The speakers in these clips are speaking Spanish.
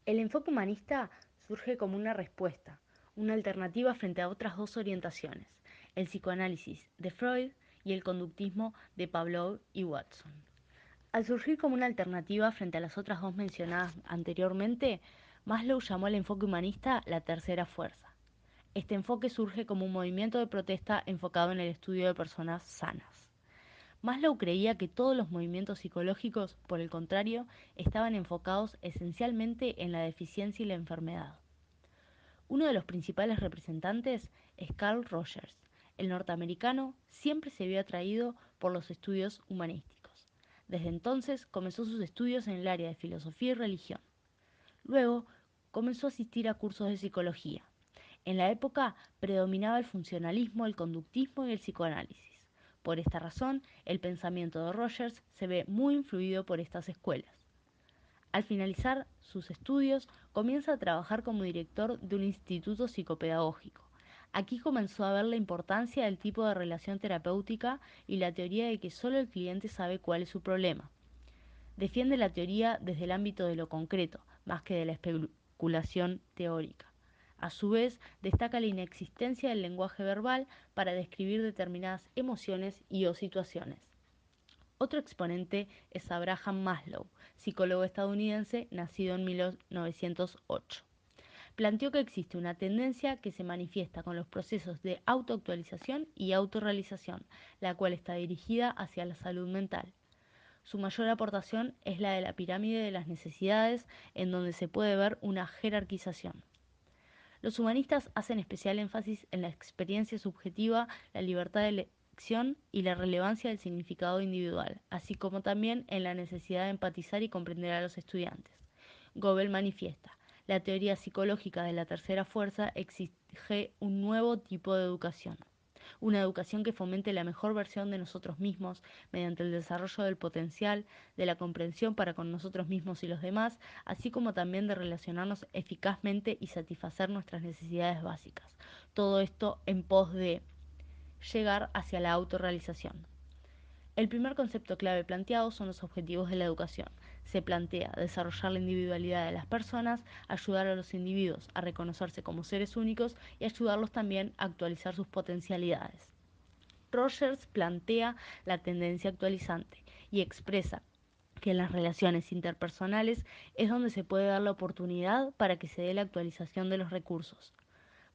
El enfoque humanista surge como una respuesta, una alternativa frente a otras dos orientaciones, el psicoanálisis de Freud y el conductismo de Pavlov y Watson. Al surgir como una alternativa frente a las otras dos mencionadas anteriormente, Maslow llamó al enfoque humanista la tercera fuerza. Este enfoque surge como un movimiento de protesta enfocado en el estudio de personas sanas. Maslow creía que todos los movimientos psicológicos, por el contrario, estaban enfocados esencialmente en la deficiencia y la enfermedad. Uno de los principales representantes es Carl Rogers. El norteamericano siempre se vio atraído por los estudios humanísticos. Desde entonces comenzó sus estudios en el área de filosofía y religión. Luego comenzó a asistir a cursos de psicología. En la época predominaba el funcionalismo, el conductismo y el psicoanálisis. Por esta razón, el pensamiento de Rogers se ve muy influido por estas escuelas. Al finalizar sus estudios, comienza a trabajar como director de un instituto psicopedagógico. Aquí comenzó a ver la importancia del tipo de relación terapéutica y la teoría de que solo el cliente sabe cuál es su problema. Defiende la teoría desde el ámbito de lo concreto, más que de la especulación teórica. A su vez, destaca la inexistencia del lenguaje verbal para describir determinadas emociones y o situaciones. Otro exponente es Abraham Maslow, psicólogo estadounidense nacido en 1908. Planteó que existe una tendencia que se manifiesta con los procesos de autoactualización y autorrealización, la cual está dirigida hacia la salud mental. Su mayor aportación es la de la pirámide de las necesidades, en donde se puede ver una jerarquización. Los humanistas hacen especial énfasis en la experiencia subjetiva, la libertad de elección y la relevancia del significado individual, así como también en la necesidad de empatizar y comprender a los estudiantes. Gobel manifiesta: la teoría psicológica de la tercera fuerza exige un nuevo tipo de educación, una educación que fomente la mejor versión de nosotros mismos mediante el desarrollo del potencial, de la comprensión para con nosotros mismos y los demás, así como también de relacionarnos eficazmente y satisfacer nuestras necesidades básicas. Todo esto en pos de llegar hacia la autorrealización. El primer concepto clave planteado son los objetivos de la educación. Se plantea desarrollar la individualidad de las personas, ayudar a los individuos a reconocerse como seres únicos y ayudarlos también a actualizar sus potencialidades. Rogers plantea la tendencia actualizante y expresa que en las relaciones interpersonales es donde se puede dar la oportunidad para que se dé la actualización de los recursos.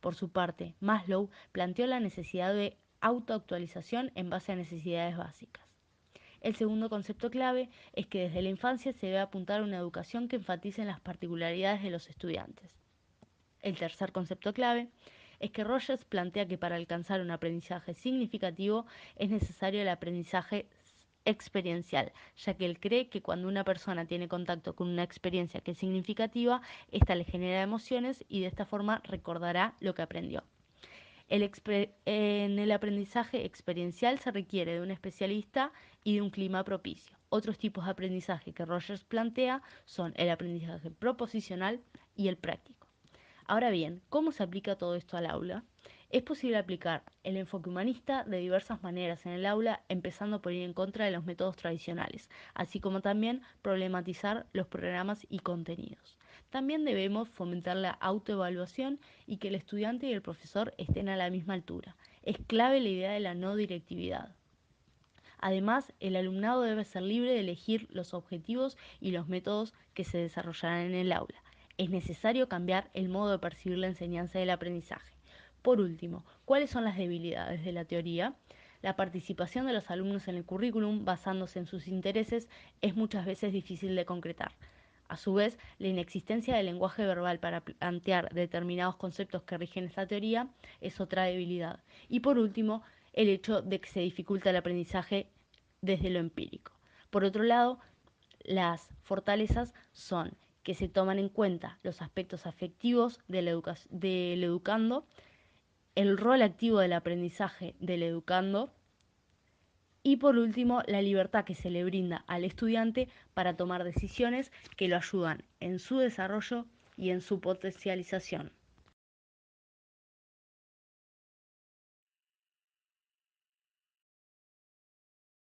Por su parte, Maslow planteó la necesidad de autoactualización en base a necesidades básicas. El segundo concepto clave es que desde la infancia se debe apuntar a una educación que enfatice en las particularidades de los estudiantes. El tercer concepto clave es que Rogers plantea que para alcanzar un aprendizaje significativo es necesario el aprendizaje experiencial, ya que él cree que cuando una persona tiene contacto con una experiencia que es significativa, ésta le genera emociones y de esta forma recordará lo que aprendió. En el aprendizaje experiencial se requiere de un especialista y de un clima propicio. Otros tipos de aprendizaje que Rogers plantea son el aprendizaje proposicional y el práctico. Ahora bien, ¿cómo se aplica todo esto al aula? Es posible aplicar el enfoque humanista de diversas maneras en el aula, empezando por ir en contra de los métodos tradicionales, así como también problematizar los programas y contenidos. También debemos fomentar la autoevaluación y que el estudiante y el profesor estén a la misma altura. Es clave la idea de la no directividad. Además, el alumnado debe ser libre de elegir los objetivos y los métodos que se desarrollarán en el aula. Es necesario cambiar el modo de percibir la enseñanza y el aprendizaje. Por último, ¿cuáles son las debilidades de la teoría? La participación de los alumnos en el currículum, basándose en sus intereses, es muchas veces difícil de concretar. A su vez, la inexistencia del lenguaje verbal para plantear determinados conceptos que rigen esta teoría es otra debilidad. Y por último, el hecho de que se dificulta el aprendizaje desde lo empírico. Por otro lado, las fortalezas son que se toman en cuenta los aspectos afectivos del educando, el rol activo del aprendizaje del educando y por último la libertad que se le brinda al estudiante para tomar decisiones que lo ayudan en su desarrollo y en su potencialización.